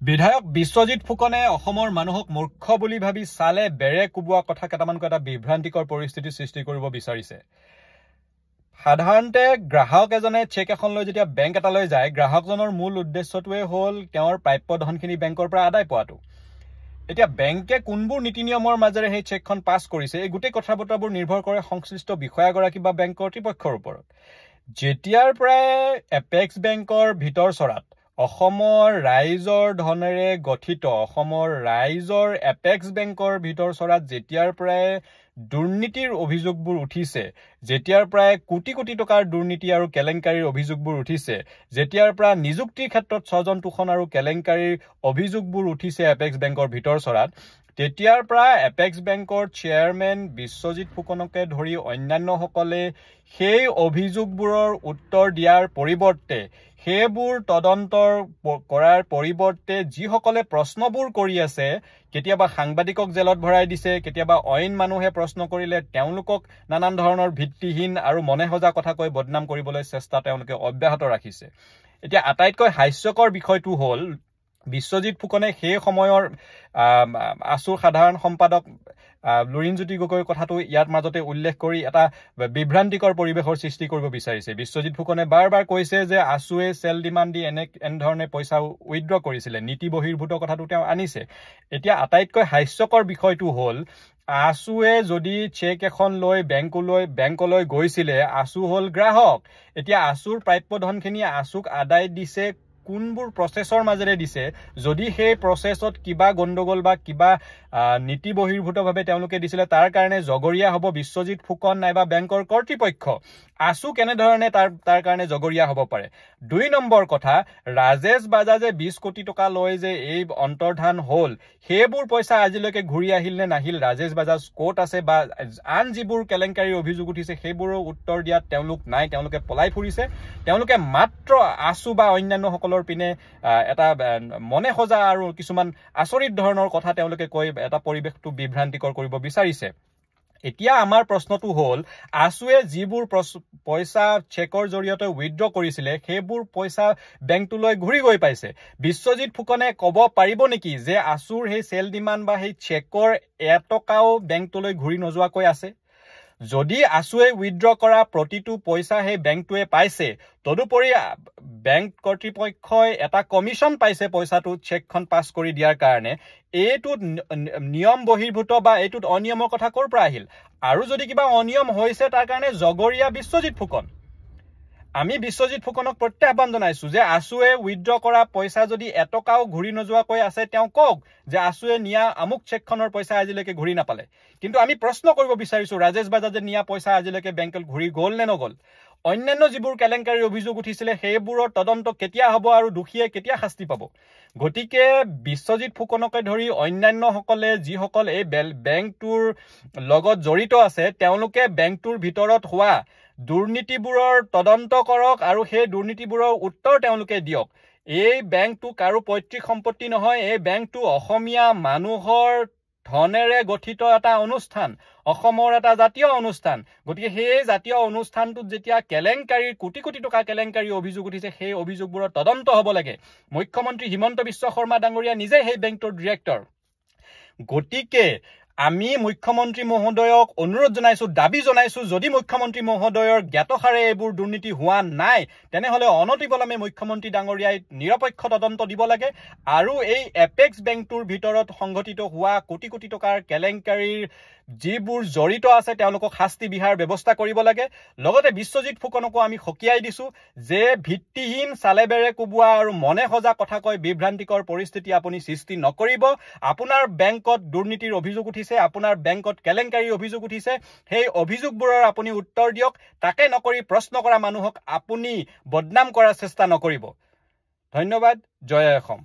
বিধায়ক বিশ্বজিৎ ফুকনে অসমৰ মানুহক মূৰ্খ বুলি ভাবি চালে বেৰে কুবোৱা কথা কেইটামানক এটা বিভ্ৰান্তিকৰ পৰিস্থিতি সৃষ্টি কৰিব বিচাৰিছে। সাধাৰণতে গ্ৰাহক এজনে চেক এখন লৈ যেতিয়া বেংক এটালৈ যায়, গ্ৰাহকজনৰ মূল উদ্দেশ্যটোৱে হ'ল তেওঁৰ প্ৰাপ্য ধনখিনি বেংকৰ পৰা আদায় পোৱাটো। এতিয়া বেংকে কোনবোৰ নীতি নিয়মৰ মাজেৰে সেই চেকখন পাছ কৰিছে, এই গোটেই কথা বতৰাবোৰ নিৰ্ভৰ কৰে সংশ্লিষ্ট বিষয়াগৰাকী বা বেংক কৰ্তৃপক্ষৰ ওপৰত। যেতিয়াৰ পৰাই এপেক্স বেংকৰ ভিতৰ চৰাত অসমৰ ৰাইজৰ ধনেৰে গঠিত অসমৰ ৰাইজৰ এপেক্স বেংকৰ ভিতৰ চৰাত যেতিয়াৰ পৰাই দুৰ্নীতিৰ অভিযোগবোৰ উঠিছে, যেতিয়াৰ পৰাই কোটি কোটি টকাৰ দুৰ্নীতি আৰু কেলেংকাৰীৰ অভিযোগবোৰ উঠিছে, যেতিয়াৰ পৰা নিযুক্তিৰ ক্ষেত্ৰত স্বজন তোষণ আৰু কেলেংকাৰীৰ অভিযোগবোৰ উঠিছে এপেক্স বেংকৰ ভিতৰ চৰাত, তেতিয়াৰ পৰা এপেক্স বেংকৰ চেয়াৰমেন বিশ্বজিৎ ফুকনকে ধৰি অন্যান্যসকলে সেই অভিযোগবোৰৰ উত্তৰ দিয়াৰ পৰিৱৰ্তে, সেইবোৰ তদন্তৰ কৰাৰ পৰিৱৰ্তে যিসকলে প্ৰশ্নবোৰ কৰি আছে, কেতিয়াবা সাংবাদিকক জেলত ভৰাই দিছে, কেতিয়াবা অইন মানুহে প্ৰশ্ন কৰিলে তেওঁলোকক নানান ধৰণৰ ভিত্তিহীন আৰু মনে সজা কথা কৈ বদনাম কৰিবলৈ চেষ্টা তেওঁলোকে অব্যাহত ৰাখিছে। এতিয়া আটাইতকৈ হাস্যকৰ বিষয়টো হ'ল বিশ্বজিৎ ফুকনে সেই সময়ৰ আছুৰ সাধাৰণ সম্পাদক লুৰিণজ্যোতি গগৈৰ কথাটো ইয়াৰ মাজতে উল্লেখ কৰি এটা বিভ্ৰান্তিকৰ পৰিৱেশৰ সৃষ্টি কৰিব বিচাৰিছে। বিশ্বজিৎ ফুকনে বাৰ বাৰ কৈছে যে আছুৱে চেল ডিমাণ্ড দি এনেধৰণে পইচা উইথড্ৰ কৰিছিলে, নীতি বহিৰ্ভূত কথাটো তেওঁ আনিছে। এতিয়া আটাইতকৈ হাস্যকৰ বিষয়টো হ'ল আছুৱে যদি চেক এখন লৈ বেংকলৈ গৈছিলে, আছু হ'ল গ্ৰাহক। এতিয়া আছুৰ প্ৰাপ্য ধনখিনি আছুক আদায় দিছে কোনবোৰ প্ৰচেছৰ মাজেৰে দিছে, যদি সেই প্ৰচেছত কিবা গণ্ডগোল বা কিবা নীতি বহিৰ্ভূতভাৱে তেওঁলোকে দিছিলে, তাৰ কাৰণে জগৰীয়া হ'ব বিশ্বজিৎ ফুকন নাইবা বেংকৰ কৰ্তৃপক্ষ। আছু কেনেধৰণে তাৰ কাৰণে জগৰীয়া হ'ব পাৰে। ২ নম্বৰ কথা, ৰাজেশ বাজাজে ২০ কোটি টকা লৈ যে এই অন্তৰ্ধান হ'ল, সেইবোৰ পইচা আজিলৈকে ঘূৰি আহিল নে নাহিল, ৰাজেশ বাজাজ ক'ত আছে, বা আন যিবোৰ কেলেংকাৰীৰ অভিযোগ উঠিছে সেইবোৰৰ উত্তৰ দিয়াত তেওঁলোক নাই, তেওঁলোকে পলাই ফুৰিছে। তেওঁলোকে মাত্ৰ আছু বা অন্যান্যসকলৰ পিনে এটা মনে সজা আৰু কিছুমান আচৰিত ধৰণৰ কথা তেওঁলোকে কৈ এটা পৰিৱেশটো বিভ্ৰান্তিকৰ কৰিব বিচাৰিছে। এতিয়া আমাৰ প্ৰশ্নটো হ'ল আছুৱে যিবোৰ পইচা চেকৰ জৰিয়তে উইথড্ৰ কৰিছিলে, সেইবোৰ পইচা বেংকটোলৈ ঘূৰি গৈ পাইছে। বিশ্বজিৎ ফুকনে ক'ব পাৰিব নেকি যে আছুৰ সেই চেল ডিমাণ্ড বা সেই চেকৰ এটকাও বেংকটোলৈ ঘূৰি নোযোৱাকৈ আছে? যদি আছুৱে উইথড্ৰ কৰা প্ৰতিটো পইচা সেই বেংকটোৱে পাইছে, তদুপৰি বেংক কৰ্তৃপক্ষই এটা কমিশ্যন পাইছে পইচাটো চেকখন পাছ কৰি দিয়াৰ কাৰণে, এইটোত নিয়ম বহিৰ্ভূত বা এইটোত অনিয়মৰ কথা ক'ৰ পৰা আহিল? আৰু যদি কিবা অনিয়ম হৈছে তাৰ কাৰণে জগৰীয়া বিশ্বজিৎ ফুকন। আমি বিশ্বজিৎ ফুকনক প্ৰত্যাহ্বান জনাইছো যে আছুৱে উইথড্ৰ কৰা পইচা যদি এটকাও ঘূৰি নোযোৱাকৈ আছে, তেওঁ কওক যে আছুৱে নিয়া আমুক চেকখনৰ পইচা আজিলৈকে ঘূৰি নাপালে। কিন্তু আমি প্ৰশ্ন কৰিব বিচাৰিছো, ৰাজেশ বাজাজে নিয়া পইচা আজিলৈকে বেংকত ঘূৰি গ'ল নে নগ'ল? অন্যান্য যিবোৰ কেলেংকাৰীৰ অভিযোগ উঠিছিলে সেইবোৰৰ তদন্ত কেতিয়া হ'ব আৰু দোষীয়ে কেতিয়া শাস্তি পাব? গতিকে বিশ্বজিৎ ফুকনকে ধৰি অন্যান্যসকলে যিসকল এই বেংকটোৰ লগত জড়িত আছে, তেওঁলোকে বেংকটোৰ ভিতৰত হোৱা দুৰ্নীতিবোৰৰ তদন্ত কৰক আৰু সেই দুৰ্নীতিবোৰৰ উত্তৰ তেওঁলোকে দিয়ক। এই বেংকটো কাৰো পৈতৃক সম্পত্তি নহয়, এই বেংকটো অসমীয়া মানুহৰ ধনেৰে গঠিত এটা অনুষ্ঠান, অসমৰ এটা জাতীয় অনুষ্ঠান। গতিকে সেই জাতীয় অনুষ্ঠানটোত যেতিয়া কেলেংকাৰীৰ কোটি কোটি টকা কেলেংকাৰীৰ অভিযোগ উঠিছে, সেই অভিযোগবোৰৰ তদন্ত হ'ব লাগে। মুখ্যমন্ত্ৰী হিমন্ত বিশ্ব শৰ্মা ডাঙৰীয়া নিজে সেই বেংকটোৰ ডিৰেক্টৰ। গতিকে আমি মুখ্যমন্ত্ৰী মহোদয়ক অনুৰোধ জনাইছো, দাবী জনাইছো, যদি মুখ্যমন্ত্ৰী মহোদয়ৰ জ্ঞাতসাৰে এইবোৰ দুৰ্নীতি হোৱা নাই, তেনেহ'লে অনতিপলমে মুখ্যমন্ত্ৰী ডাঙৰীয়াই নিৰপেক্ষ তদন্ত দিব লাগে আৰু এই এপেক্স বেংকটোৰ ভিতৰত সংঘটিত হোৱা কোটি কোটি টকাৰ কেলেংকাৰীৰ যিবোৰ জড়িত আছে তেওঁলোকক শাস্তি বিহাৰ ব্যৱস্থা কৰিব লাগে। লগতে বিশ্বজিৎ ফুকনকো আমি সকীয়াই দিছো যে ভিত্তিহীন চালেবেৰে কোবোৱা আৰু মনে সজা কথা কৈ বিভ্ৰান্তিকৰ পৰিস্থিতি আপুনি সৃষ্টি নকৰিব। আপোনাৰ বেংকত দুৰ্নীতিৰ অভিযোগ উঠিছে, আপোনাৰ বেংকত কেলেংকাৰীৰ অভিযোগ উঠিছে, সেই অভিযোগবোৰৰ আপুনি উত্তৰ দিয়ক। তাকে নকৰি প্ৰশ্ন কৰা মানুহক আপুনি বদনাম কৰাৰ চেষ্টা নকৰিব। ধন্যবাদ। জয় অসম।